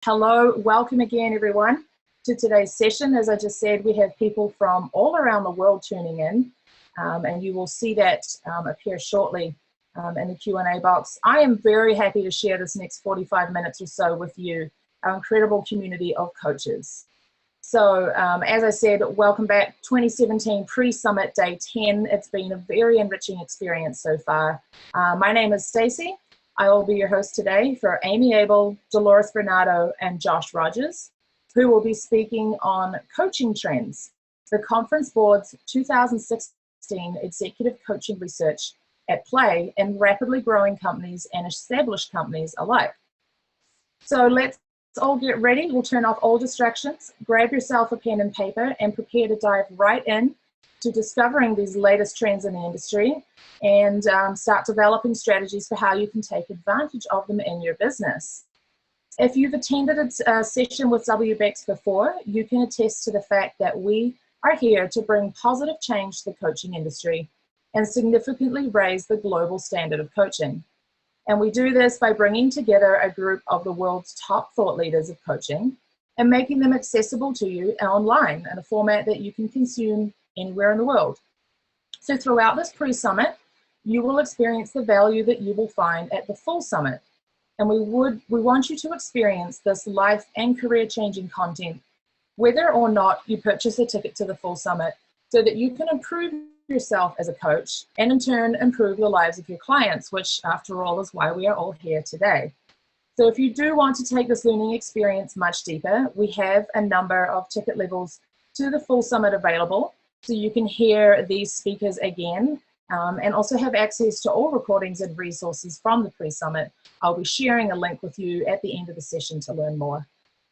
Hello, welcome again everyone to today's session. As I just said, we have people from all around the world tuning in, and you will see that appear shortly in the Q&A box. I am very happy to share this next 45 minutes or so with you, our incredible community of coaches. So as I said, welcome back, 2017 pre-summit day 10. It's been a very enriching experience so far. My name is Stacey. I will be your host today for Amy Abel, Dolores Bernardo, and Josh Rogers, who will be speaking on coaching trends, the Conference Board's 2016 executive coaching research at play in rapidly growing companies and established companies alike. So let's all get ready. We'll turn off all distractions, grab yourself a pen and paper, and prepare to dive right in to discovering these latest trends in the industry and start developing strategies for how you can take advantage of them in your business. If you've attended a session with WBECS before, you can attest to the fact that we are here to bring positive change to the coaching industry and significantly raise the global standard of coaching. And we do this by bringing together a group of the world's top thought leaders of coaching and making them accessible to you online in a format that you can consume anywhere in the world. So throughout this pre-summit, you will experience the value that you will find at the full summit. And we want you to experience this life and career-changing content, whether or not you purchase a ticket to the full summit, so that you can improve yourself as a coach and in turn improve the lives of your clients, which after all is why we are all here today. So if you do want to take this learning experience much deeper, we have a number of ticket levels to the full summit available. So you can hear these speakers again and also have access to all recordings and resources from the pre-summit. I'll be sharing a link with you at the end of the session to learn more.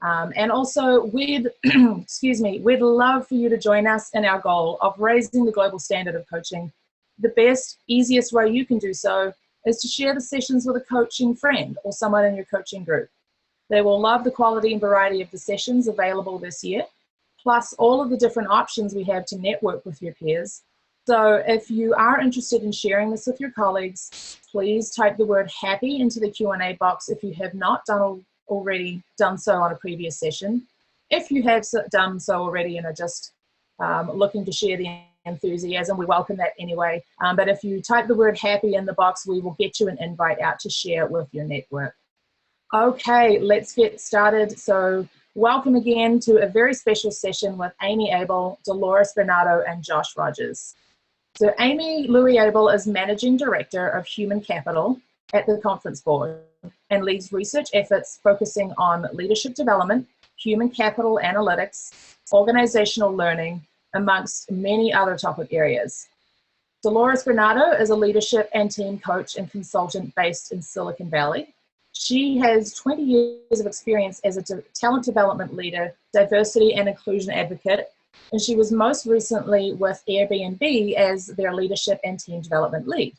And also we'd love for you to join us in our goal of raising the global standard of coaching. The best, easiest way you can do so is to share the sessions with a coaching friend or someone in your coaching group. They will love the quality and variety of the sessions available this year, plus all of the different options we have to network with your peers. So if you are interested in sharing this with your colleagues, please type the word happy into the Q&A box if you have not already done so on a previous session. If you have done so already and are just looking to share the enthusiasm, we welcome that anyway. But if you type the word happy in the box, we will get you an invite out to share with your network. Okay, let's get started. So welcome again to a very special session with Amy Abel, Dolores Bernardo, and Josh Rogers. So Amy Louie Abel is Managing Director of Human Capital at the Conference Board and leads research efforts focusing on leadership development, human capital analytics, organizational learning, amongst many other topic areas. Dolores Bernardo is a leadership and team coach and consultant based in Silicon Valley. She has 20 years of experience as a talent development leader, diversity and inclusion advocate, and she was most recently with Airbnb as their leadership and team development lead.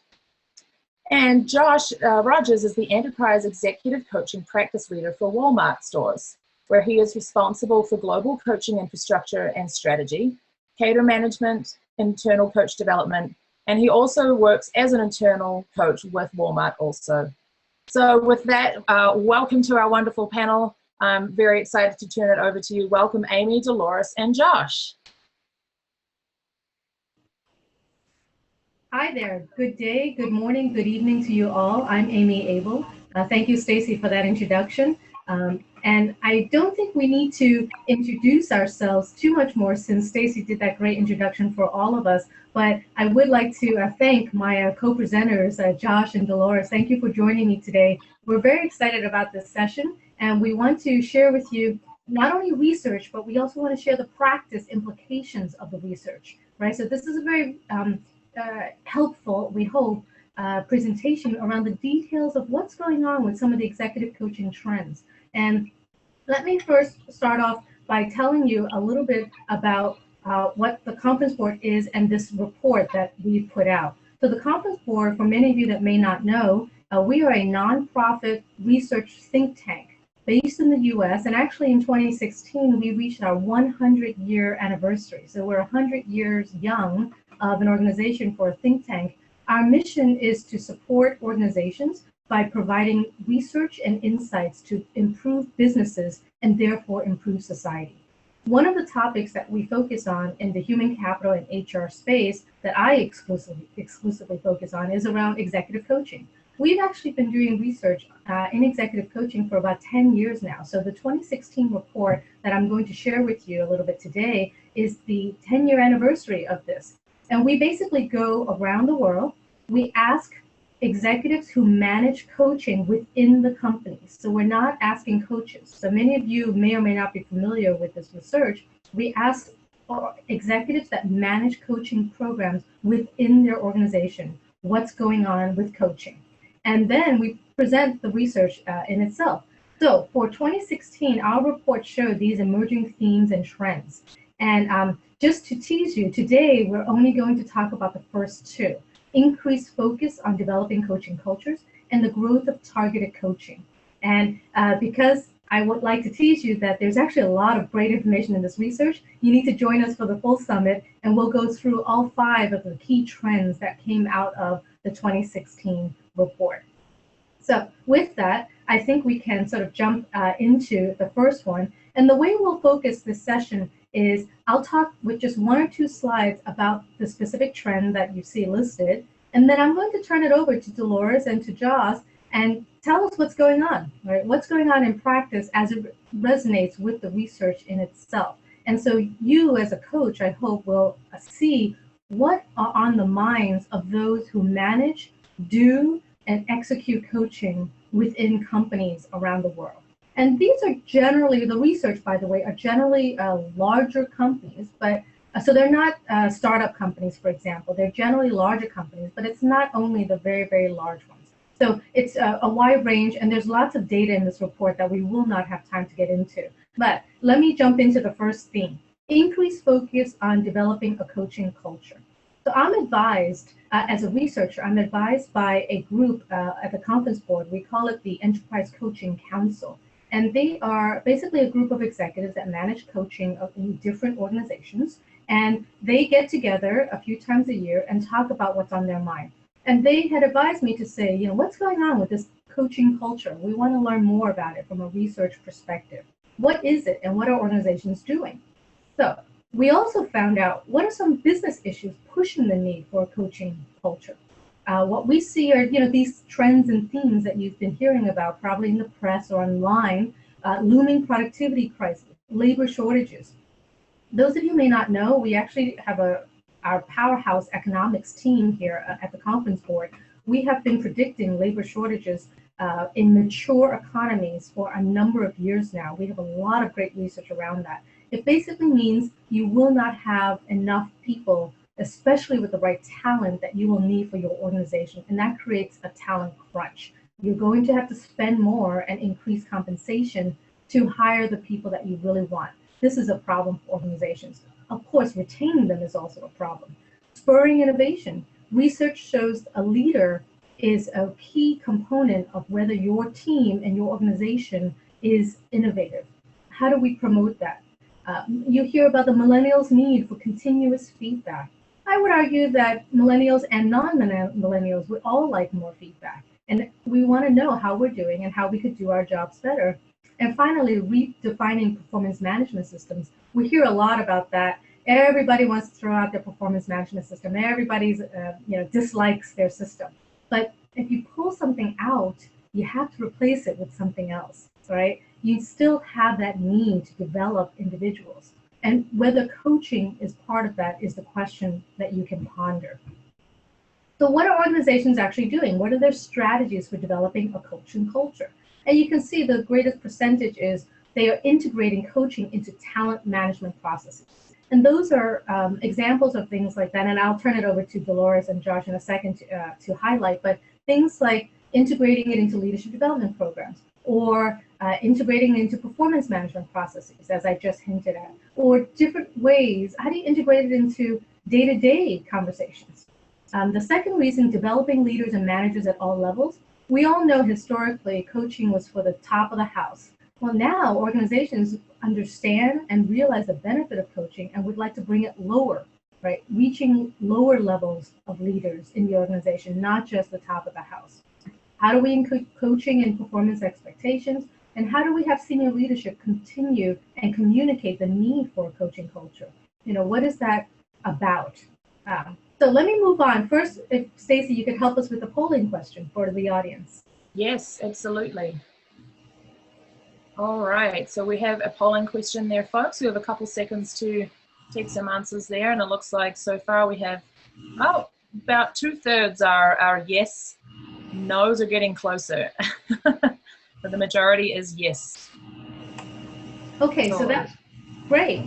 And Josh Rogers is the enterprise executive coaching practice leader for Walmart stores, where he is responsible for global coaching infrastructure and strategy, cater management, internal coach development, and he also works as an internal coach with Walmart also. So with that, welcome to our wonderful panel. I'm very excited to turn it over to you. Welcome, Amy, Dolores, and Josh. Hi there. Good day, good morning, good evening to you all. I'm Amy Abel. Thank you, Stacey, for that introduction. And I don't think we need to introduce ourselves too much more since Stacey did that great introduction for all of us. But I would like to thank my co-presenters, Josh and Dolores. Thank you for joining me today. We're very excited about this session, and we want to share with you not only research, but we also want to share the practice implications of the research, right? So this is a very helpful, we hope, presentation around the details of what's going on with some of the executive coaching trends. And let me first start off by telling you a little bit about what the Conference Board is and this report that we've put out. So the Conference Board, for many of you that may not know, we are a nonprofit research think tank based in the US, and actually in 2016, we reached our 100-year anniversary. So we're 100 years young of an organization for a think tank. Our mission is to support organizations by providing research and insights to improve businesses and therefore improve society. One of the topics that we focus on in the human capital and HR space that I exclusively focus on is around executive coaching. We've actually been doing research in executive coaching for about 10 years now. So the 2016 report that I'm going to share with you a little bit today is the 10-year anniversary of this. And we basically go around the world. We ask executives who manage coaching within the companies. So we're not asking coaches. So many of you may or may not be familiar with this research. We ask executives that manage coaching programs within their organization what's going on with coaching. And then we present the research in itself. So for 2016, our report showed these emerging themes and trends. And just to tease you, today we're only going to talk about the first two: increased focus on developing coaching cultures and the growth of targeted coaching. And because I would like to tease you that there's actually a lot of great information in this research, you need to join us for the full summit, and we'll go through all 5 of the key trends that came out of the 2016 report. So with that, I think we can sort of jump into the first one. And the way we'll focus this session is I'll talk with just 1 or 2 slides about the specific trend that you see listed. And then I'm going to turn it over to Dolores and to Joss and tell us what's going on, right? What's going on in practice as it resonates with the research in itself. And so you as a coach, I hope, will see what are on the minds of those who manage, do, and execute coaching within companies around the world. And these are generally, the research, by the way, are generally larger companies, but so they're not startup companies, for example. They're generally larger companies, but it's not only the very, very large ones. So it's a wide range, and there's lots of data in this report that we will not have time to get into. But let me jump into the first theme: increased focus on developing a coaching culture. So I'm advised, as a researcher, I'm advised by a group at the Conference Board. We call it the Enterprise Coaching Council. And they are basically a group of executives that manage coaching in different organizations. And they get together a few times a year and talk about what's on their mind. And they had advised me to say, what's going on with this coaching culture? We want to learn more about it from a research perspective. What is it, and what are organizations doing? So we also found out what are some business issues pushing the need for a coaching culture. What we see are, these trends and themes that you've been hearing about, probably in the press or online: looming productivity crisis, labor shortages. Those of you may not know, we actually have our powerhouse economics team here at the Conference Board. We have been predicting labor shortages in mature economies for a number of years now. We have a lot of great research around that. It basically means you will not have enough people, especially with the right talent, that you will need for your organization. And that creates a talent crunch. You're going to have to spend more and increase compensation to hire the people that you really want. This is a problem for organizations. Of course, retaining them is also a problem. Spurring innovation. Research shows a leader is a key component of whether your team and your organization is innovative. How do we promote that? You hear about the millennials' need for continuous feedback. I would argue that millennials and non-millennials would all like more feedback. And we want to know how we're doing and how we could do our jobs better. And finally, redefining performance management systems. We hear a lot about that. Everybody wants to throw out their performance management system. Everybody's, dislikes their system. But if you pull something out, you have to replace it with something else, right? You still have that need to develop individuals. And whether coaching is part of that is the question that you can ponder. So what are organizations actually doing? What are their strategies for developing a coaching culture? And you can see the greatest percentage is they are integrating coaching into talent management processes. And those are examples of things like that. And I'll turn it over to Dolores and Josh in a second to highlight, but things like integrating it into leadership development programs, or integrating it into performance management processes, as I just hinted at, or different ways. How do you integrate it into day-to-day conversations? The second reason, developing leaders and managers at all levels. We all know historically coaching was for the top of the house. Well, now organizations understand and realize the benefit of coaching and would like to bring it lower, right? Reaching lower levels of leaders in the organization, not just the top of the house. How do we include coaching and performance expectations? And how do we have senior leadership continue and communicate the need for a coaching culture? What is that about? So let me move on. First, if Stacy, you could help us with the polling question for the audience. Yes, absolutely. All right, so we have a polling question there, folks. We have a couple seconds to take some answers there, and it looks like so far we have, about 2/3 are yes. No's are getting closer, but the majority is yes. Okay, so that's great.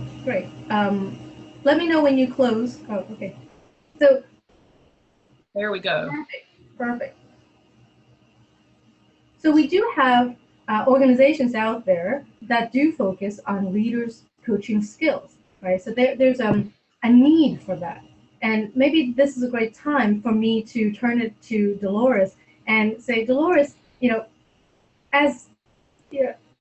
Let me know when you close. Oh, okay. So there we go. Perfect. So we do have organizations out there that do focus on leaders' coaching skills, right? So there's a need for that. And maybe this is a great time for me to turn it to Dolores and say, Dolores, as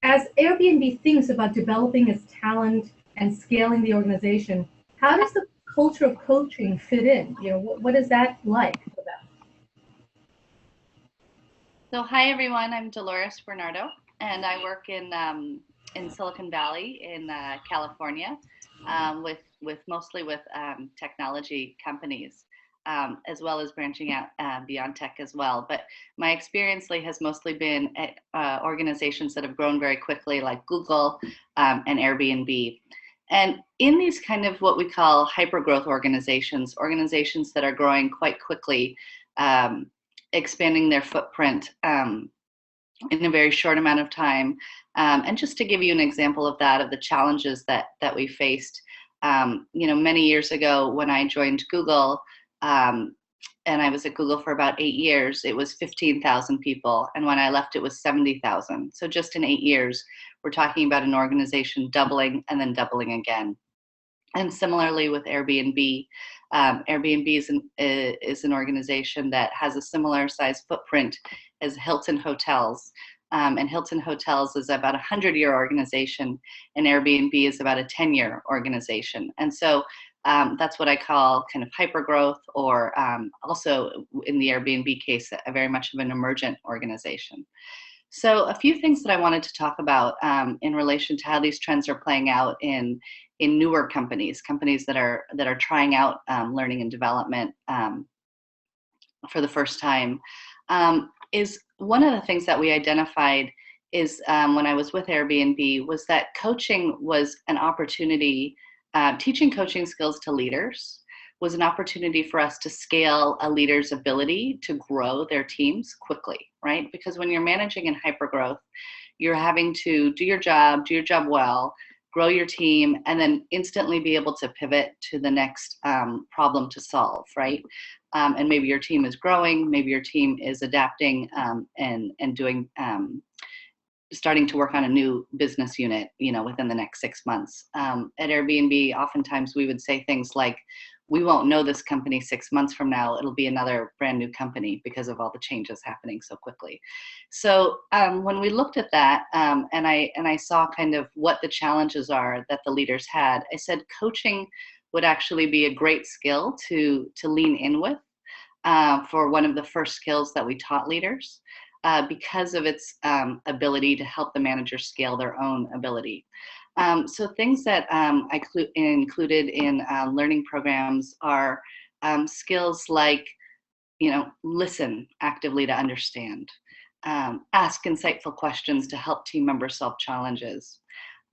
as Airbnb thinks about developing its talent and scaling the organization, how does the culture of coaching fit in? What is that like for them? So hi everyone, I'm Dolores Bernardo, and I work in Silicon Valley in California, mostly with technology companies, as well as branching out beyond tech as well. But my experience has mostly been at organizations that have grown very quickly, like Google and Airbnb. And in these kind of what we call hyper-growth organizations that are growing quite quickly, expanding their footprint in a very short amount of time. And just to give you an example of that, of the challenges that we faced, many years ago when I joined Google, and I was at Google for about 8 years, it was 15,000 people. And when I left, it was 70,000. So just in 8 years, we're talking about an organization doubling and then doubling again. And similarly with Airbnb, Airbnb is an organization that has a similar size footprint as Hilton Hotels. And Hilton Hotels is about a 100-year organization, and Airbnb is about a 10-year organization. And so that's what I call kind of hypergrowth, or also in the Airbnb case, a very much of an emergent organization. So a few things that I wanted to talk about in relation to how these trends are playing out in newer companies that are trying out learning and development for the first time, is one of the things that we identified is when I was with Airbnb was that coaching was an opportunity. Teaching coaching skills to leaders was an opportunity for us to scale a leader's ability to grow their teams quickly, right? Because when you're managing in hypergrowth, you're having to do your job well, grow your team, and then instantly be able to pivot to the next problem to solve, right? And maybe your team is growing, maybe your team is adapting and doing starting to work on a new business unit, within the next 6 months. At Airbnb, oftentimes we would say things like, we won't know this company 6 months from now. It'll be another brand new company because of all the changes happening so quickly. So when we looked at that, and I saw kind of what the challenges are that the leaders had, I said coaching would actually be a great skill to lean in with for one of the first skills that we taught leaders. Because of its ability to help the manager scale their own ability. So things that I included in learning programs are skills like, listen actively to understand, ask insightful questions to help team members solve challenges,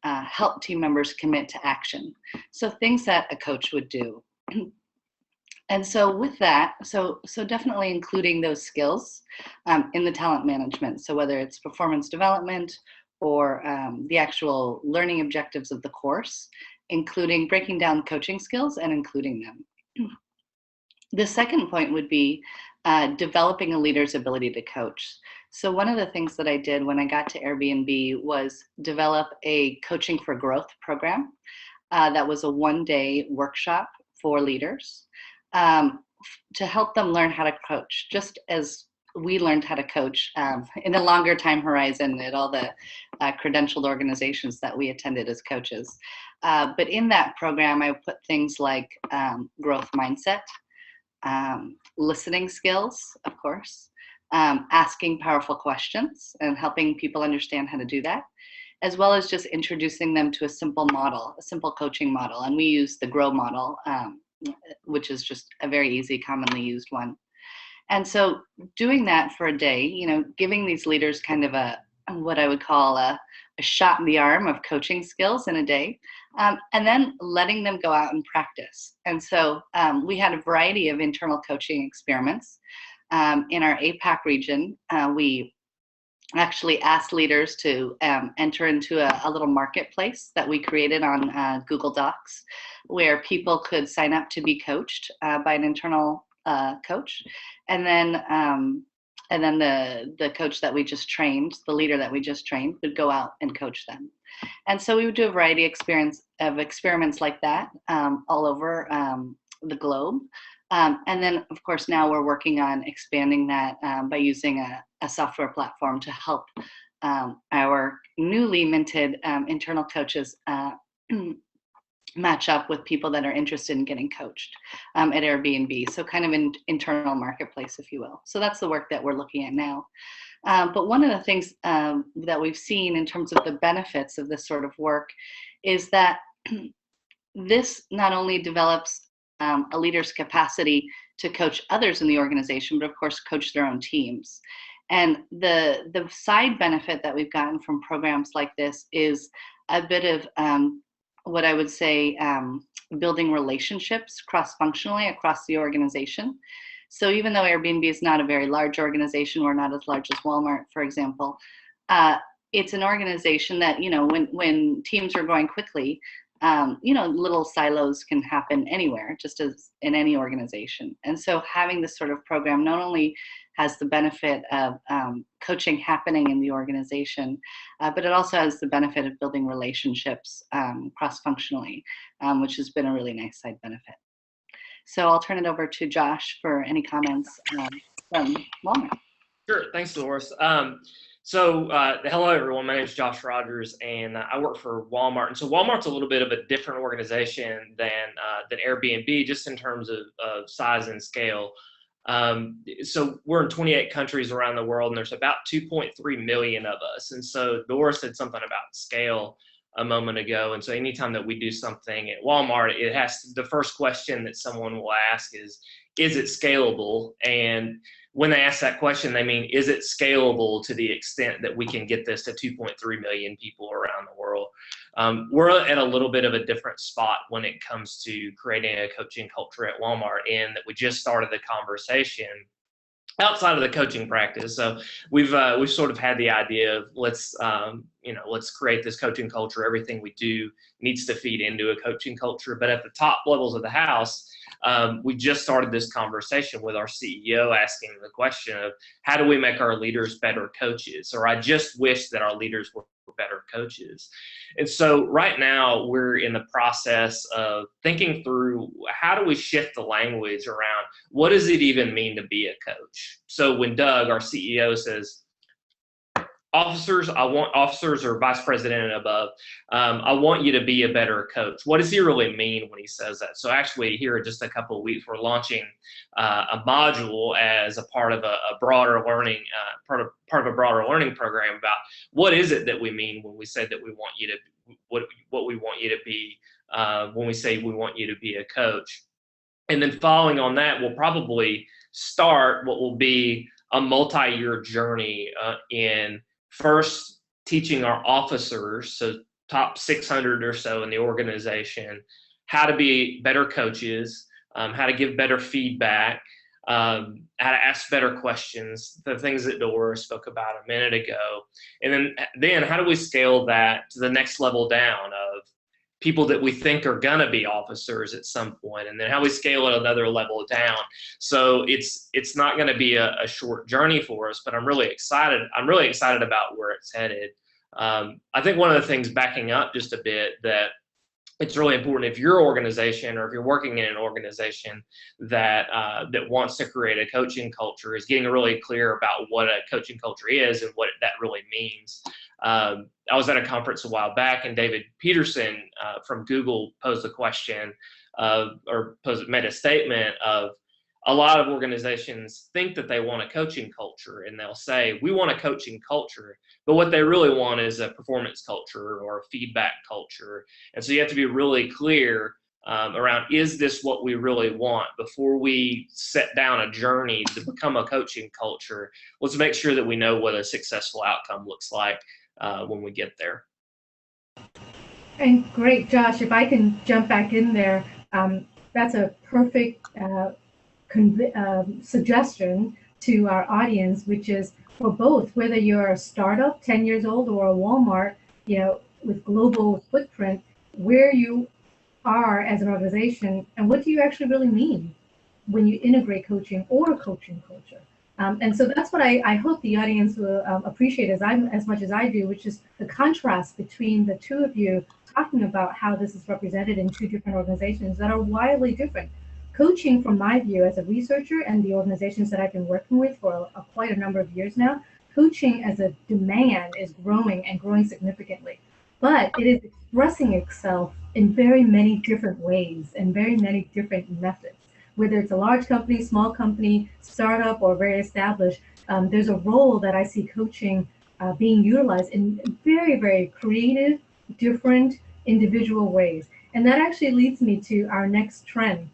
help team members commit to action. So things that a coach would do. And so with that, so definitely including those skills in the talent management. So whether it's performance development or the actual learning objectives of the course, including breaking down coaching skills and including them. The second point would be developing a leader's ability to coach. So one of the things that I did when I got to Airbnb was develop a coaching for growth program that was a one-day workshop for leaders. To help them learn how to coach, just as we learned how to coach in a longer time horizon at all the credentialed organizations that we attended as coaches. But in that program, I put things like growth mindset, listening skills, of course, asking powerful questions and helping people understand how to do that, as well as just introducing them to a simple model, a simple coaching model. And we use the GROW model, which is just a very easy, commonly used one. And so doing that for a day, you know, giving these leaders kind of what I would call a shot in the arm of coaching skills in a day, and then letting them go out and practice. And so we had a variety of internal coaching experiments. In our APAC region, we actually asked leaders to enter into a little marketplace that we created on Google Docs, where people could sign up to be coached by an internal coach, and then the coach that we just trained, the leader that we just trained, would go out and coach them. And so we would do a variety of experiments like that all over the globe. And then, of course, now we're working on expanding that by using a software platform to help our newly minted internal coaches match up with people that are interested in getting coached at Airbnb. So kind of an internal marketplace, if you will. So that's the work that we're looking at now. But one of the things that we've seen in terms of the benefits of this sort of work is that this not only develops a leader's capacity to coach others in the organization, but of course coach their own teams. And the side benefit that we've gotten from programs like this is a bit of what I would say building relationships cross-functionally across the organization. So even though Airbnb is not a very large organization, we're not as large as Walmart, for example, it's an organization that, you know, when teams are growing quickly, you know, little silos can happen anywhere, just as in any organization. And so having this sort of program not only has the benefit of coaching happening in the organization, but it also has the benefit of building relationships cross-functionally, which has been a really nice side benefit. So I'll turn it over to Josh for any comments from Walmart. Sure, thanks, Dolores. Hello everyone, my name is Josh Rogers and I work for Walmart. And so Walmart's a little bit of a different organization than Airbnb, just in terms of size and scale. So we're in 28 countries around the world and there's about 2.3 million of us. And so Dolores said something about scale a moment ago. And so anytime that we do something at Walmart, the first question that someone will ask is it scalable? And when they ask that question, they mean, is it scalable to the extent that we can get this to 2.3 million people around the world? We're at a little bit of a different spot when it comes to creating a coaching culture at Walmart, in that we just started the conversation outside of the coaching practice. So we've sort of had the idea of let's create this coaching culture. Everything we do needs to feed into a coaching culture. But at the top levels of the house, we just started this conversation with our CEO, asking the question of how do we make our leaders better coaches? Or I just wish that our leaders were better coaches. And so right now we're in the process of thinking through how do we shift the language around what does it even mean to be a coach? So when Doug, our CEO, says, officers, I want officers or vice president and above, I want you to be a better coach. What does he really mean when he says that? So actually here in just a couple of weeks, we're launching a module as a part of a broader learning, part of a broader learning program about what is it that we mean when we say that we want you to, what we want you to be, when we say we want you to be a coach. And then following on that, we'll probably start what will be a multi-year journey in first teaching our officers, so top 600 or so in the organization, how to be better coaches, how to give better feedback, how to ask better questions, the things that Dolores spoke about a minute ago. And then how do we scale that to the next level down of people that we think are gonna be officers at some point, and then how we scale it another level down. So it's not gonna be a short journey for us, but I'm really excited. I'm really excited about where it's headed. I think one of the things, backing up just a bit, that it's really important if your organization or if you're working in an organization that that wants to create a coaching culture, is getting really clear about what a coaching culture is and what that really means. I was at a conference a while back, and David Peterson from Google posed a question made a statement of a lot of organizations think that they want a coaching culture, and they'll say, we want a coaching culture, but what they really want is a performance culture or a feedback culture. And so you have to be really clear around, is this what we really want? Before we set down a journey to become a coaching culture, let's make sure that we know what a successful outcome looks like when we get there. And great, Josh, if I can jump back in there, that's a perfect suggestion to our audience, which is for both, whether you're a startup 10 years old or a Walmart, with global footprint, where you are as an organization and what do you actually really mean when you integrate coaching or coaching culture. And so that's what I hope the audience will appreciate as much as I do, which is the contrast between the two of you talking about how this is represented in two different organizations that are wildly different. Coaching, from my view as a researcher and the organizations that I've been working with for quite a number of years now, coaching as a demand is growing and growing significantly. But it is expressing itself in very many different ways and very many different methods. Whether it's a large company, small company, startup, or very established, there's a role that I see coaching being utilized in very, very creative, different, individual ways. And that actually leads me to our next trend,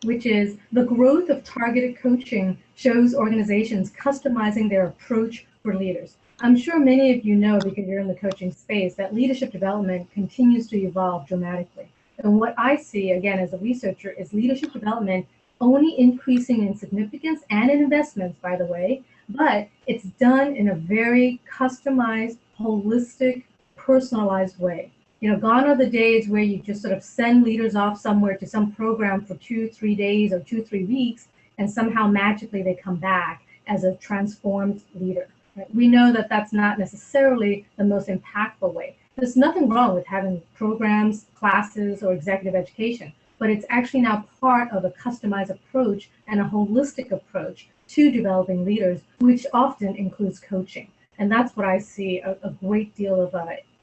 which is the growth of targeted coaching shows organizations customizing their approach for leaders. I'm sure many of you know, because you're in the coaching space, that leadership development continues to evolve dramatically. And what I see, again, as a researcher, is leadership development only increasing in significance and in investments, by the way, but it's done in a very customized, holistic, personalized way. Gone are the days where you just sort of send leaders off somewhere to some program for 2-3 days or 2-3 weeks, and somehow magically they come back as a transformed leader. Right? We know that that's not necessarily the most impactful way. There's nothing wrong with having programs, classes, or executive education, but it's actually now part of a customized approach and a holistic approach to developing leaders, which often includes coaching. And that's what I see a great deal of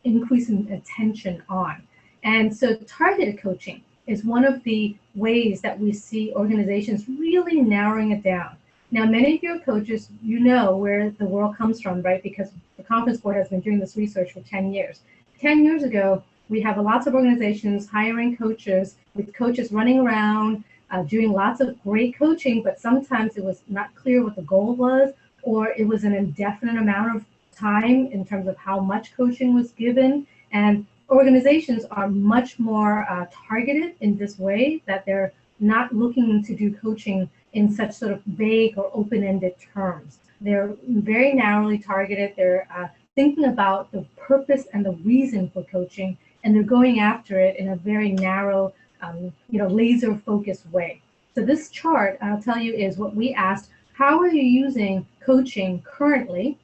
increasing attention on. And so targeted coaching is one of the ways that we see organizations really narrowing it down. Now, many of your coaches, you know where the world comes from, right? Because the Conference Board has been doing this research for 10 years. 10 years ago, we have lots of organizations hiring coaches, with coaches running around, doing lots of great coaching, but sometimes it was not clear what the goal was, or it was an indefinite amount of time in terms of how much coaching was given. And organizations are much more targeted in this way, that they're not looking to do coaching in such sort of vague or open-ended terms. They're very narrowly targeted. They're thinking about the purpose and the reason for coaching, and they're going after it in a very narrow, laser-focused way. So this chart, I'll tell you, is what we asked: how are you using coaching currently?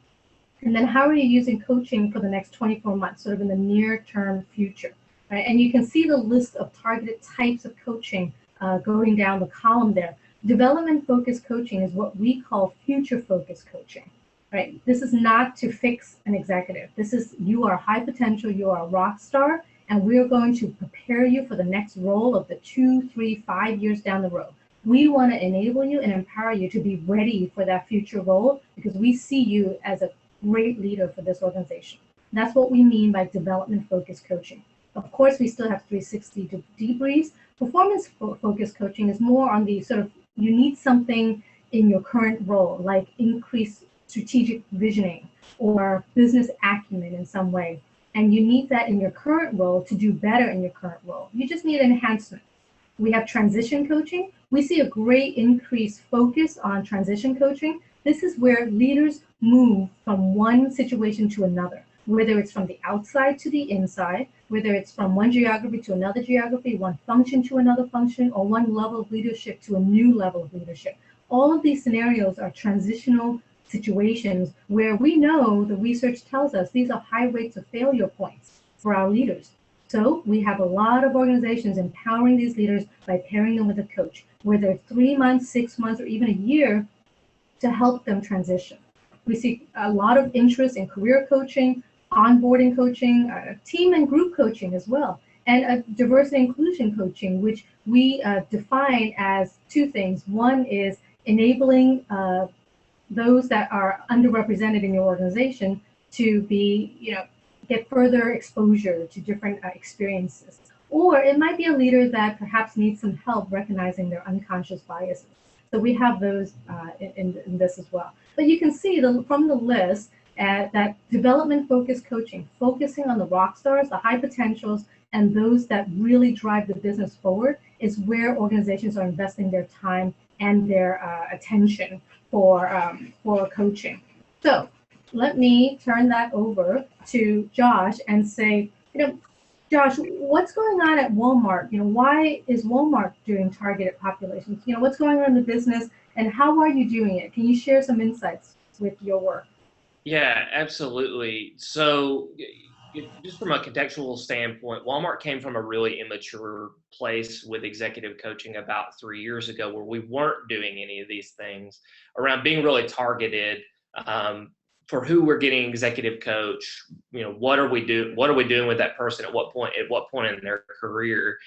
And then how are you using coaching for the next 24 months, sort of in the near-term future? Right? And you can see the list of targeted types of coaching going down the column there. Development-focused coaching is what we call future-focused coaching. Right? This is not to fix an executive. This is, you are high potential, you are a rock star, and we're going to prepare you for the next role of the 2, 3, 5 years down the road. We want to enable you and empower you to be ready for that future role, because we see you as a great leader for this organization. That's what we mean by development-focused coaching. Of course, we still have 360 debriefs. Performance-focused coaching is more on the sort of, you need something in your current role, like increased strategic visioning or business acumen in some way. And you need that in your current role to do better in your current role. You just need enhancement. We have transition coaching. We see a great increased focus on transition coaching. This is where leaders move from one situation to another, whether it's from the outside to the inside, whether it's from one geography to another geography, one function to another function, or one level of leadership to a new level of leadership. All of these scenarios are transitional situations where we know, the research tells us, these are high rates of failure points for our leaders. So we have a lot of organizations empowering these leaders by pairing them with a coach, whether it's 3 months, 6 months, or even a year, to help them transition. We see a lot of interest in career coaching, onboarding coaching, team and group coaching as well. and a diversity and inclusion coaching, which we define as two things. One is enabling those that are underrepresented in your organization to be, get further exposure to different experiences. Or it might be a leader that perhaps needs some help recognizing their unconscious biases. So we have those in this as well. But you can see from the list that development-focused coaching, focusing on the rock stars, the high potentials, and those that really drive the business forward is where organizations are investing their time and their attention for coaching. So let me turn that over to Josh and say, Josh, what's going on at Walmart? Why is Walmart doing targeted populations? What's going on in the business, and how are you doing it? Can you share some insights with your work? Yeah, absolutely. So just from a contextual standpoint, Walmart came from a really immature place with executive coaching about 3 years ago, where we weren't doing any of these things around being really targeted for who we're getting executive coach. What are we doing with that person at what point in their career?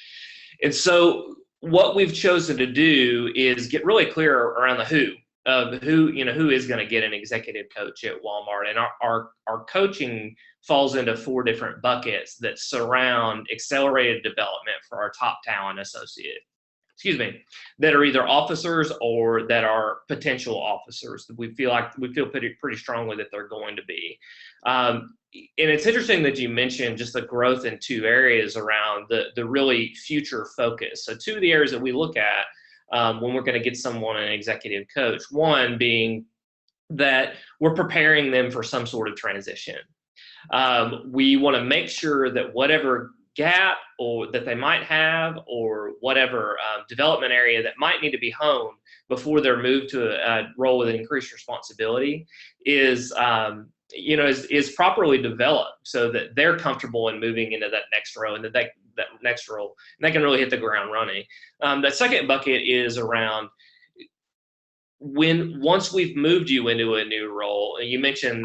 And so what we've chosen to do is get really clear around the who. Of who is going to get an executive coach at Walmart, and our coaching falls into 4 different buckets that surround accelerated development for our top talent associate. That are either officers or that are potential officers. We feel pretty strongly that they're going to be. And it's interesting that you mentioned just the growth in 2 areas around the really future focus. So 2 of the areas that we look at when we're going to get someone an executive coach, one being that we're preparing them for some sort of transition. We want to make sure that whatever gap or that they might have, or whatever development area that might need to be honed before they're moved to a role with increased responsibility is properly developed, so that they're comfortable in moving into that next role, and that next role, and they can really hit the ground running. The second bucket is around once we've moved you into a new role, and you mentioned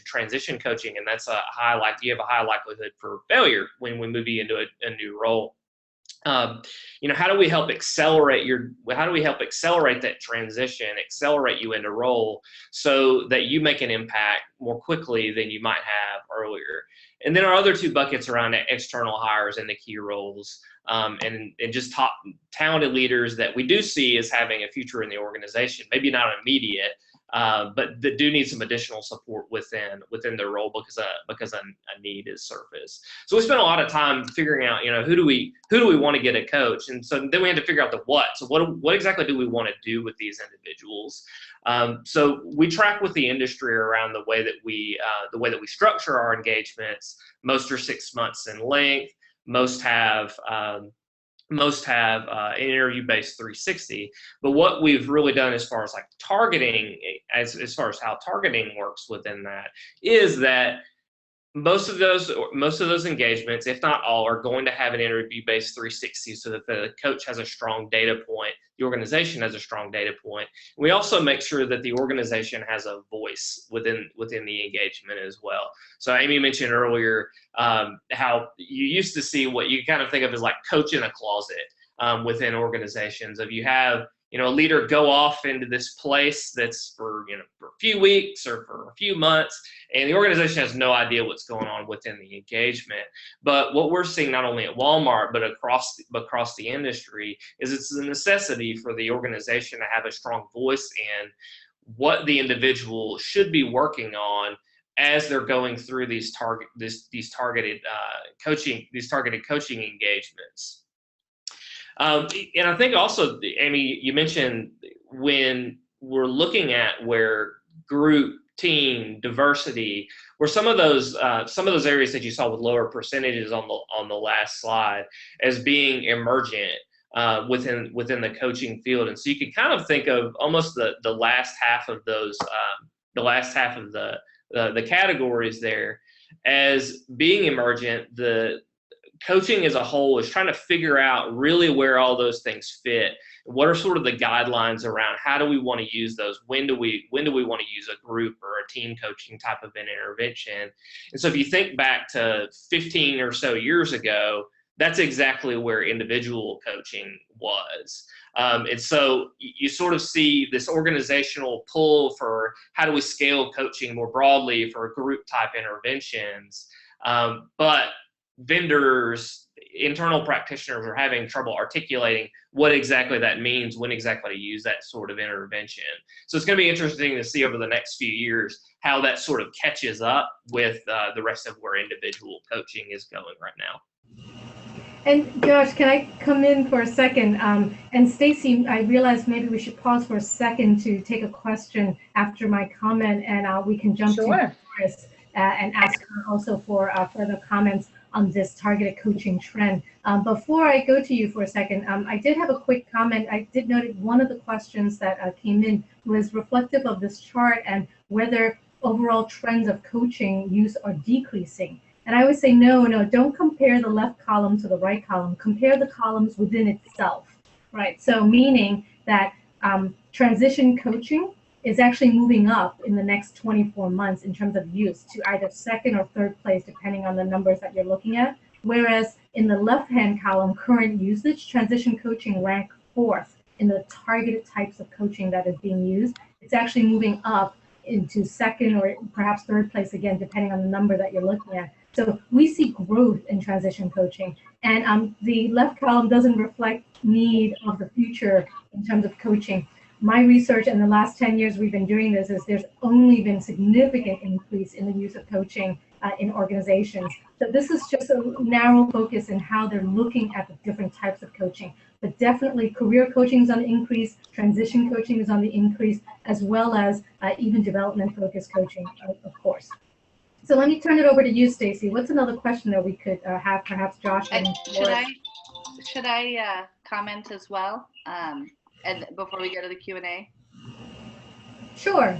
transition coaching, and that's you have a high likelihood for failure when we move you into a new role. How do we help accelerate that transition, accelerate you into role, so that you make an impact more quickly than you might have earlier? And then our other 2 buckets around external hires and the key roles, and just top talented leaders that we do see as having a future in the organization, maybe not immediate, but that do need some additional support within their role because a need is surfaced. So we spent a lot of time figuring out, who do we want to get a coach, and so then we had to figure out the what. So what exactly do we want to do with these individuals? So we track with the industry around the way that we structure our engagements. Most are 6 months in length. Most have an interview-based 360. But what we've really done as far as like targeting, as far as how targeting works within that, is that most of those engagements, if not all, are going to have an interview-based 360, so that the coach has a strong data point, the organization has a strong data point. We also make sure that the organization has a voice within the engagement as well. So Amy mentioned earlier how you used to see what you kind of think of as like coach in a closet within organizations. If you have a leader go off into this place that's for a few weeks or for a few months, and the organization has no idea what's going on within the engagement. But what we're seeing not only at Walmart but across the industry is it's a necessity for the organization to have a strong voice in what the individual should be working on as they're going through these targeted coaching engagements. And I think also, Amy, you mentioned when we're looking at where group, team, diversity, were some of those areas that you saw with lower percentages on the last slide as being emergent within the coaching field. And so you could kind of think of almost the last half of those, the categories there as being emergent. The coaching as a whole is trying to figure out really where all those things fit. What are sort of the guidelines around how do we want to use those? When do we want to use a group or a team coaching type of an intervention? And so if you think back to 15 or so years ago, that's exactly where individual coaching was. And so you sort of see this organizational pull for how do we scale coaching more broadly for group type interventions. But vendors, internal practitioners are having trouble articulating what exactly that means, when exactly to use that sort of intervention. So it's going to be interesting to see over the next few years how that sort of catches up with the rest of where individual coaching is going right now. And Josh, can I come in for a second? And Stacy, I realized maybe we should pause for a second to take a question after my comment, and we can jump to Doris and ask her also for further comments on this targeted coaching trend. Before I go to you for a second, I did have a quick comment. I did note one of the questions that came in was reflective of this chart and whether overall trends of coaching use are decreasing. And I always say, no, don't compare the left column to the right column. Compare the columns within itself, right? So meaning that transition coaching is actually moving up in the next 24 months in terms of use to either second or third place, depending on the numbers that you're looking at. Whereas in the left-hand column, current usage, transition coaching ranked 4th in the targeted types of coaching that is being used. It's actually moving up into second or perhaps third place again, depending on the number that you're looking at. So we see growth in transition coaching, and the left column doesn't reflect need of the future in terms of coaching. My research in the last 10 years we've been doing this is there's only been significant increase in the use of coaching in organizations. So this is just a narrow focus in how they're looking at the different types of coaching. But definitely career coaching is on the increase, transition coaching is on the increase, as well as even development focused coaching, of course. So let me turn it over to you, Stacy. What's another question that we could have, perhaps Josh and should I comment as well? And before we go to the Q&A? Sure.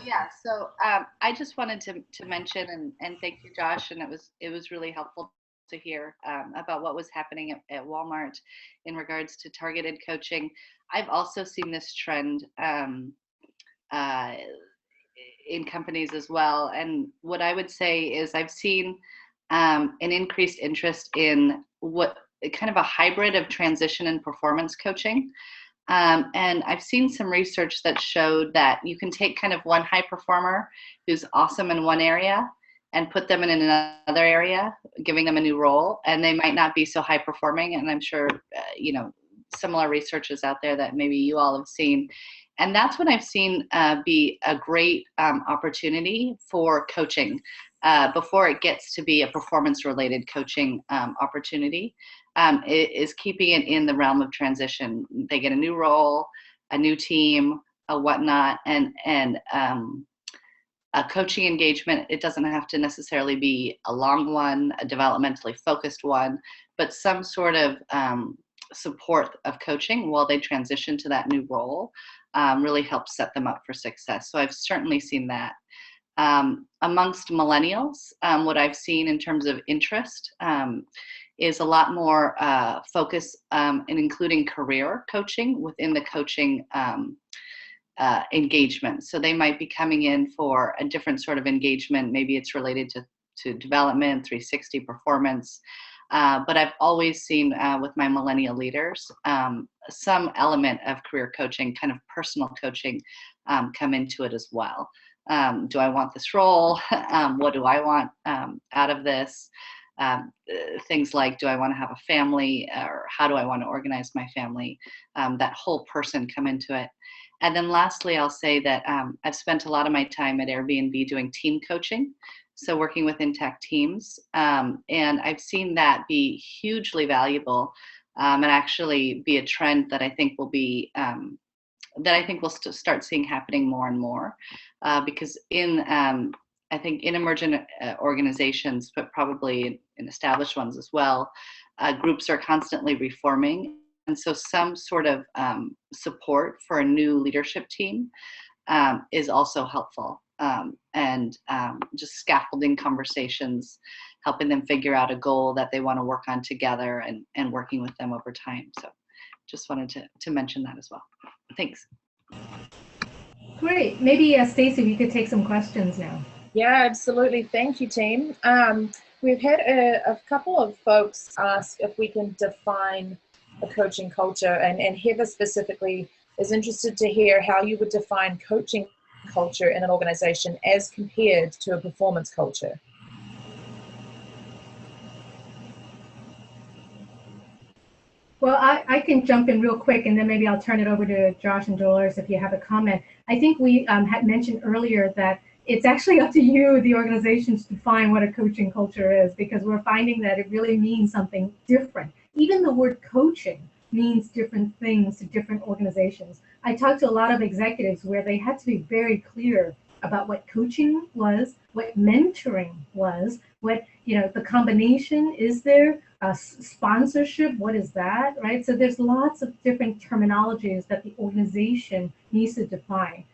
Yeah, so I just wanted to mention and thank you, Josh, and it was really helpful to hear about what was happening at Walmart in regards to targeted coaching. I've also seen this trend in companies as well, and what I would say is I've seen an increased interest in what kind of a hybrid of transition and performance coaching. And I've seen some research that showed that you can take kind of one high performer who's awesome in one area and put them in another area, giving them a new role, and they might not be so high performing. And I'm sure, similar research is out there that maybe you all have seen. And that's what I've seen be a great opportunity for coaching before it gets to be a performance-related coaching opportunity. Is keeping it in the realm of transition. They get a new role, a new team, a whatnot, and a coaching engagement. It doesn't have to necessarily be a long one, a developmentally focused one, but some sort of support of coaching while they transition to that new role really helps set them up for success. So I've certainly seen that. Amongst millennials, what I've seen in terms of interest is a lot more focus in including career coaching within the coaching engagement. So they might be coming in for a different sort of engagement. Maybe it's related to development, 360 performance. But I've always seen with my millennial leaders, some element of career coaching, kind of personal coaching come into it as well. Do I want this role? What do I want out of this? Things like, do I want to have a family, or how do I want to organize my family? That whole person come into it. And then lastly, I'll say that I've spent a lot of my time at Airbnb doing team coaching. So working with intact teams. And I've seen that be hugely valuable and actually be a trend that I think will be, we'll start seeing happening more and more. Because I think in emergent organizations, but probably in established ones as well, groups are constantly reforming. And so some sort of support for a new leadership team is also helpful. And just scaffolding conversations, helping them figure out a goal that they want to work on together and working with them over time. So just wanted to mention that as well. Thanks. Great. Maybe Stacy, we could take some questions now. Yeah, absolutely. Thank you, team. We've had a couple of folks ask if we can define a coaching culture, and Heather specifically is interested to hear how you would define coaching culture in an organization as compared to a performance culture. Well, I can jump in real quick, and then maybe I'll turn it over to Josh and Dolores if you have a comment. I think we had mentioned earlier that it's actually up to you, the organizations, to define what a coaching culture is, because we're finding that it really means something different. Even the word coaching means different things to different organizations. I talked to a lot of executives where they had to be very clear about what coaching was, what mentoring was, what, the combination is there, sponsorship, what is that, right? So there's lots of different terminologies that the organization needs to define.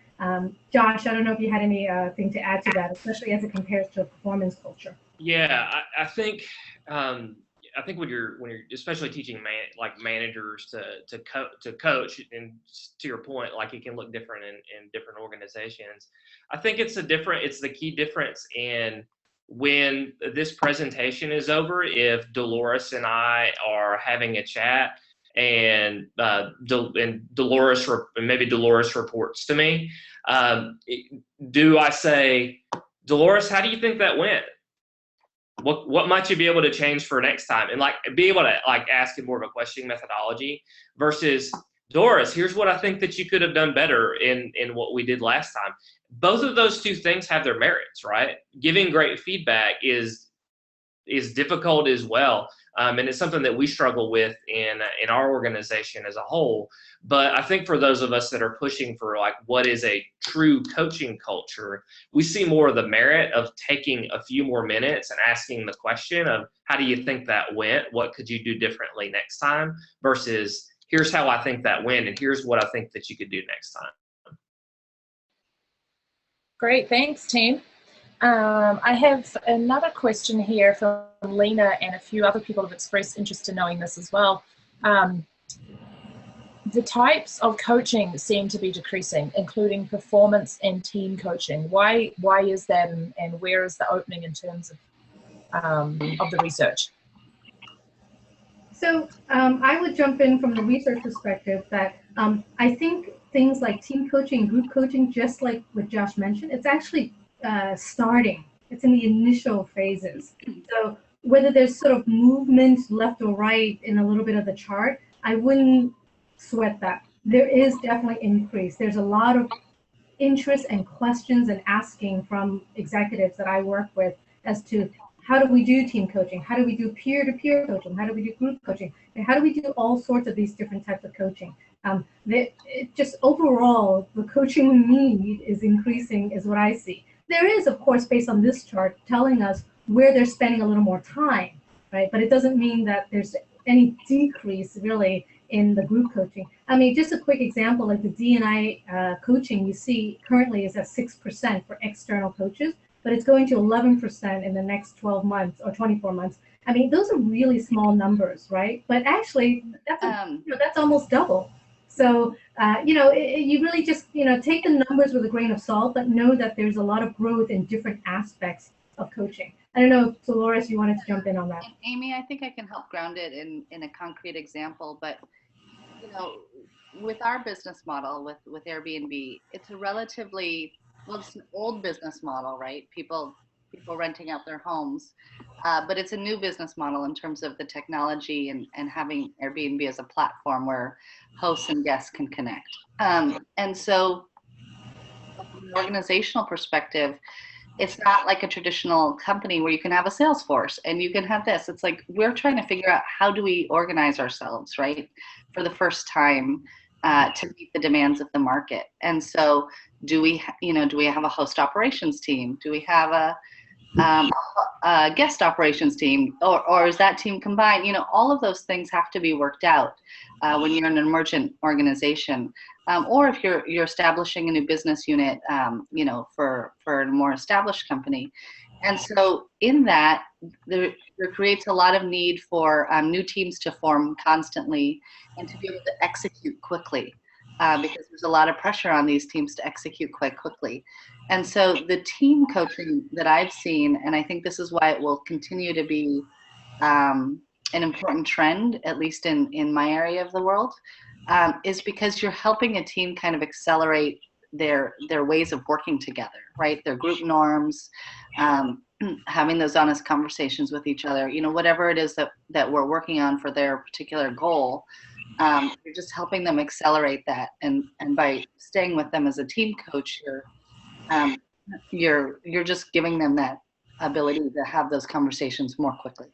Josh, I don't know if you had anything to add to that, especially as it compares to a performance culture. Yeah, I think when you're especially teaching managers to coach, and to your point, like it can look different in different organizations. I think it's the key difference in when this presentation is over. If Dolores and I are having a chat, and Dolores reports to me, do I say, Dolores, how do you think that went? What might you be able to change for next time? And be able to ask in more of a questioning methodology versus, Doris, here's what I think that you could have done better in what we did last time. Both of those two things have their merits, right? Giving great feedback is difficult as well. And it's something that we struggle with in our organization as a whole. But I think for those of us that are pushing for what is a true coaching culture, we see more of the merit of taking a few more minutes and asking the question of, how do you think that went? What could you do differently next time? Versus, here's how I think that went, and here's what I think that you could do next time. Great, thanks, team. I have another question here from Lena, and a few other people have expressed interest in knowing this as well. The types of coaching seem to be decreasing, including performance and team coaching. Why is that, and where is the opening in terms of the research? So I would jump in from the research perspective that I think things like team coaching, group coaching, just like what Josh mentioned, it's actually starting. It's in the initial phases. So whether there's sort of movement left or right in a little bit of the chart, I wouldn't sweat that. There is definitely increase. There's a lot of interest and questions and asking from executives that I work with as to, how do we do team coaching? How do we do peer-to-peer coaching? How do we do group coaching? And how do we do all sorts of these different types of coaching? Just overall, the coaching need is increasing, is what I see. There is, of course, based on this chart, telling us where they're spending a little more time, right? But it doesn't mean that there's any decrease, really, in the group coaching. I mean, just a quick example, like the D&I coaching you see currently is at 6% for external coaches, but it's going to 11% in the next 12 months or 24 months. I mean, those are really small numbers, right? But actually, that's almost double. So, you really just, take the numbers with a grain of salt, but know that there's a lot of growth in different aspects of coaching. I don't know if Dolores, you wanted to jump in on that. Amy, I think I can help ground it in a concrete example, but with our business model with Airbnb, it's a relatively, it's an old business model, right? People renting out their homes, but it's a new business model in terms of the technology and having Airbnb as a platform where hosts and guests can connect. And so from an organizational perspective, it's not like a traditional company where you can have a sales force and you can have this. It's like, we're trying to figure out, how do we organize ourselves, right, for the first time to meet the demands of the market. And so do we have a host operations team? Do we have a guest operations team, or is that team combined? All of those things have to be worked out when you're an emergent organization, or if you're establishing a new business unit, for a more established company. And so in that, there creates a lot of need for new teams to form constantly and to be able to execute quickly. because there's a lot of pressure on these teams to execute quite quickly. And so the team coaching that I've seen, and I think this is why it will continue to be an important trend, at least in my area of the world, is because you're helping a team kind of accelerate their ways of working together, right? Their group norms, having those honest conversations with each other, whatever it is that we're working on for their particular goal. You're just helping them accelerate that, and by staying with them as a team coach, you're just giving them that ability to have those conversations more quickly.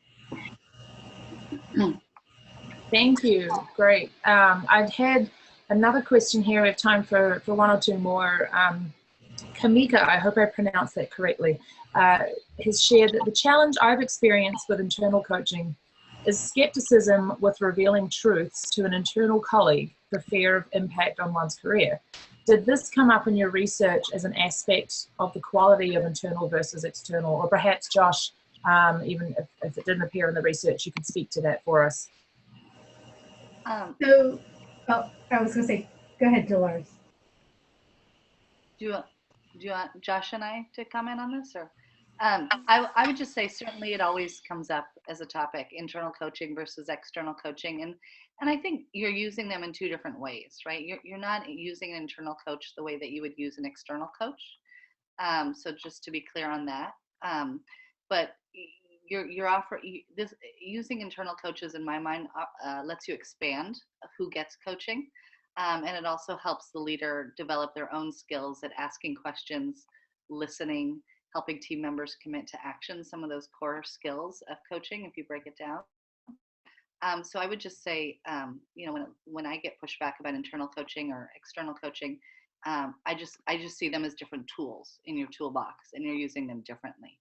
Thank you. Great. I've had another question here. We have time for one or two more. Kamika, I hope I pronounced that correctly, has shared that the challenge I've experienced with internal coaching is skepticism with revealing truths to an internal colleague for fear of impact on one's career. Did this come up in your research as an aspect of the quality of internal versus external? Or perhaps, Josh, even if it didn't appear in the research, you could speak to that for us. I was going to say, go ahead, Dolores. Do you want Josh and I to comment on this, or? I would just say certainly it always comes up as a topic, internal coaching versus external coaching, and I think you're using them in two different ways, right? You're not using an internal coach the way that you would use an external coach. So just to be clear on that, but using internal coaches, in my mind, lets you expand who gets coaching, and it also helps the leader develop their own skills at asking questions, listening, helping team members commit to action, some of those core skills of coaching, if you break it down. So I would just say, when I get pushback about internal coaching or external coaching, I just see them as different tools in your toolbox, and you're using them differently.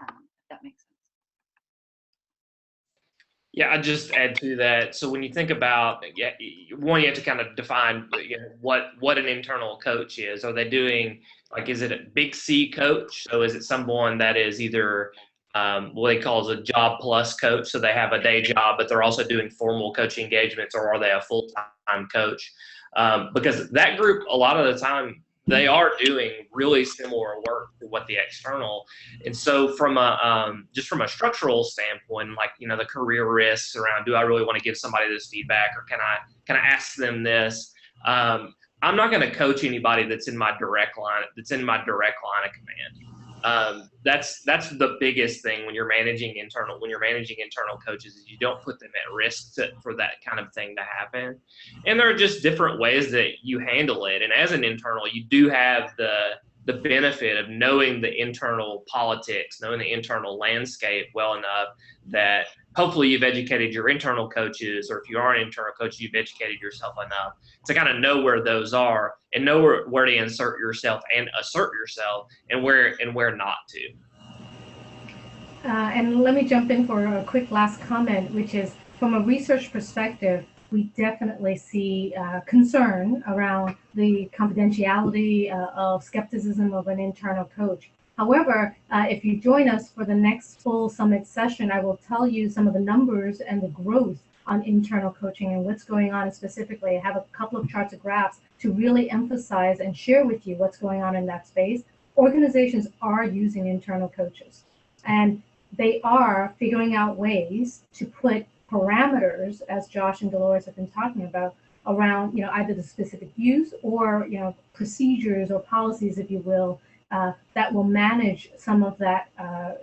If that makes sense. Yeah, I just add to that. So when you think about, one, you have to kind of define what an internal coach is. Are they doing, is it a big C coach? So is it someone that is either what they call a job plus coach, so they have a day job, but they're also doing formal coaching engagements, or are they a full-time coach? Because that group, a lot of the time, they are doing really similar work to what the external. And so from just from a structural standpoint, the career risks around, do I really want to give somebody this feedback, or can I ask them this? I'm not going to coach anybody that's in my direct line of command. That's the biggest thing when you're managing internal coaches, is you don't put them at risk for that kind of thing to happen. And there are just different ways that you handle it. And as an internal, you do have the benefit of knowing the internal politics, knowing the internal landscape well enough that hopefully you've educated your internal coaches, or if you are an internal coach, you've educated yourself enough to kind of know where those are, and know where to insert yourself and assert yourself, and where not to. And let me jump in for a quick last comment, which is, from a research perspective, we definitely see concern around the confidentiality of skepticism of an internal coach. However, if you join us for the next full summit session, I will tell you some of the numbers and the growth on internal coaching and what's going on specifically. I have a couple of charts and graphs to really emphasize and share with you what's going on in that space. Organizations are using internal coaches, and they are figuring out ways to put parameters, as Josh and Dolores have been talking about, around either the specific use or procedures or policies, if you will, that will manage some of that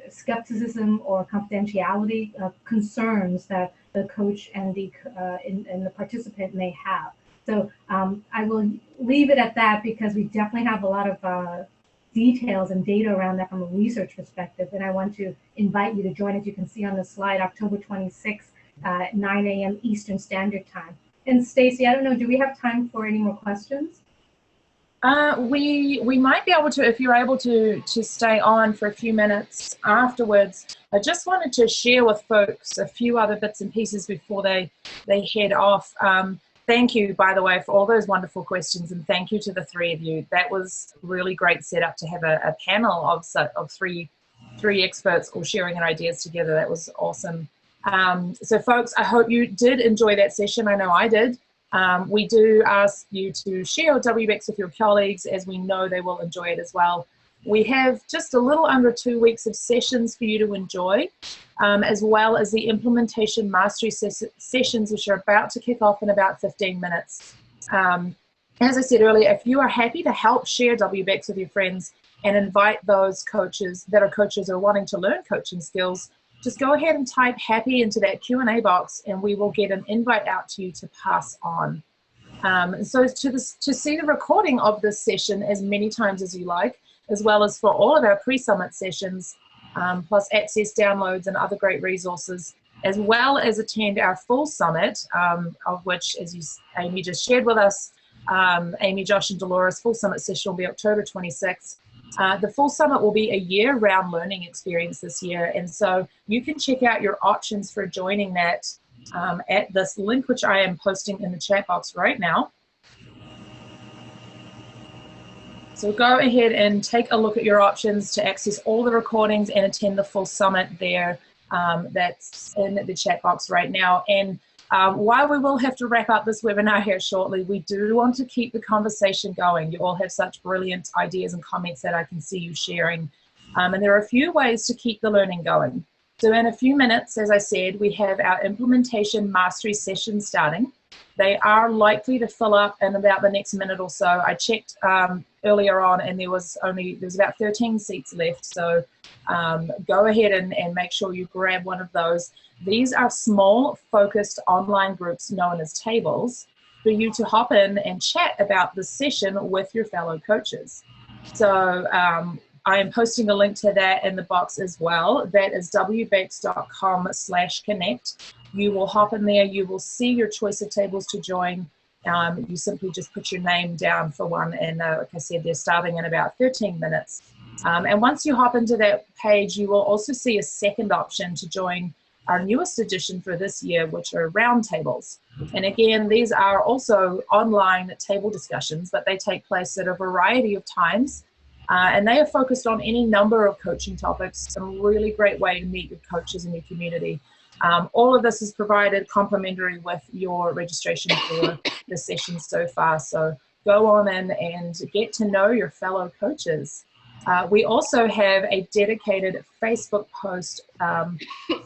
skepticism or confidentiality concerns that the coach and the participant may have. So I will leave it at that, because we definitely have a lot of details and data around that from a research perspective. And I want to invite you to join, as you can see on the slide, October 26th at 9 a.m. Eastern Standard Time. And Stacy, I don't know, do we have time for any more questions? We might be able to, if you're able to stay on for a few minutes afterwards. I just wanted to share with folks a few other bits and pieces before they head off. Thank you, by the way, for all those wonderful questions, and thank you to the three of you. That was really great setup to have a panel of three experts all sharing their ideas together. That was awesome. So folks, I hope you did enjoy that session. I know I did. We do ask you to share WBECS with your colleagues, as we know they will enjoy it as well. We have just a little under 2 weeks of sessions for you to enjoy, as well as the implementation mastery sessions, which are about to kick off in about 15 minutes. As I said earlier, if you are happy to help share WBECS with your friends and invite those coaches that are coaches or wanting to learn coaching skills, just go ahead and type happy into that Q&A box, and we will get an invite out to you to pass on. So to see the recording of this session as many times as you like, as well as for all of our pre-summit sessions, plus access downloads and other great resources, as well as attend our full summit, of which, as Amy just shared with us, Amy, Josh, and Dolores, full summit session will be October 26th. The full summit will be a year-round learning experience this year, and so you can check out your options for joining that at this link, which I am posting in the chat box right now. So go ahead and take a look at your options to access all the recordings and attend the full summit there. That's in the chat box right now. And while we will have to wrap up this webinar here shortly, we do want to keep the conversation going. You all have such brilliant ideas and comments that I can see you sharing. And there are a few ways to keep the learning going. So in a few minutes, as I said, we have our implementation mastery session starting. They are likely to fill up in about the next minute or so. I checked earlier on, and there's about 13 seats left. So go ahead and make sure you grab one of those. These are small, focused online groups known as tables for you to hop in and chat about the session with your fellow coaches. So I am posting a link to that in the box as well. That is wbecs.com/connect. You will hop in there, you will see your choice of tables to join. You simply just put your name down for one, and like I said, they're starting in about 13 minutes. And once you hop into that page, you will also see a second option to join our newest edition for this year, which are roundtables. And again, these are also online table discussions, but they take place at a variety of times. And they are focused on any number of coaching topics, a really great way to meet your coaches in your community. All of this is provided complimentary with your registration for the session so far. So go on in and get to know your fellow coaches. We also have a dedicated Facebook post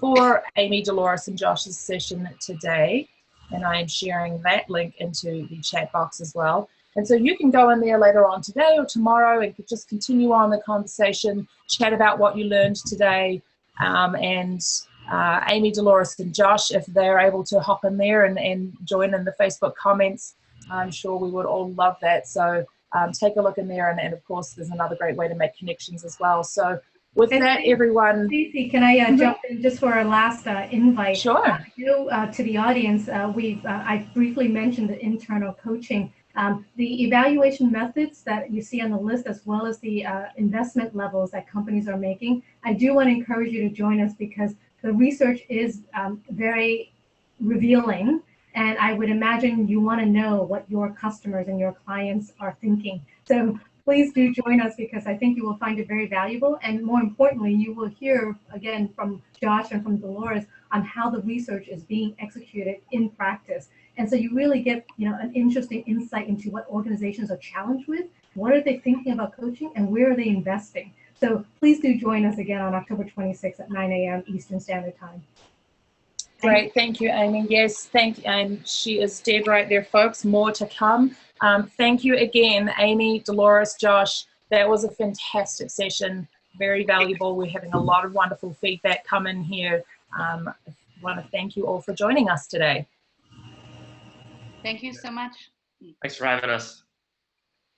for Amy, Dolores, and Josh's session today. And I am sharing that link into the chat box as well. And so you can go in there later on today or tomorrow and just continue on the conversation, chat about what you learned today. Amy, Dolores, and Josh, if they're able to hop in there and join in the Facebook comments, I'm sure we would all love that. So take a look in there, and of course there's another great way to make connections as well. So with that, everyone. Stacey, can I jump in just for our last invite? Sure. To the audience, I briefly mentioned the internal coaching. The evaluation methods that you see on the list, as well as the investment levels that companies are making, I do want to encourage you to join us, because the research is very revealing, and I would imagine you want to know what your customers and your clients are thinking. So please do join us, because I think you will find it very valuable, and more importantly, you will hear again from Josh and from Dolores on how the research is being executed in practice. And so you really get an interesting insight into what organizations are challenged with, what are they thinking about coaching, and where are they investing. So please do join us again on October 26th at 9 a.m. Eastern Standard Time. Great, thank you, Amy. Yes, and she is dead right there, folks. More to come. Thank you again, Amy, Dolores, Josh. That was a fantastic session, very valuable. We're having a lot of wonderful feedback come in here. I want to thank you all for joining us today. Thank you so much. Thanks for having us.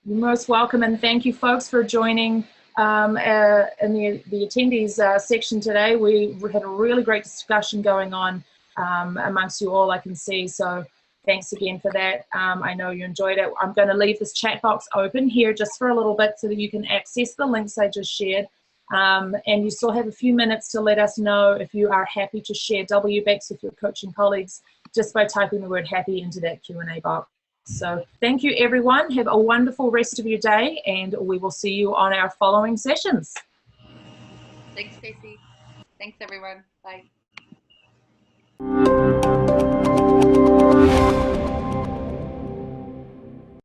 You're most welcome, and thank you, folks, for joining in the attendees section today. We had a really great discussion going on amongst you all, I can see, so thanks again for that. I know you enjoyed it. I'm going to leave this chat box open here just for a little bit so that you can access the links I just shared, and you still have a few minutes to let us know if you are happy to share WBECS with your coaching colleagues just by typing the word happy into that Q&A box. So thank you, everyone. Have a wonderful rest of your day, and we will see you on our following sessions. Thanks, Stacey. Thanks, everyone. Bye.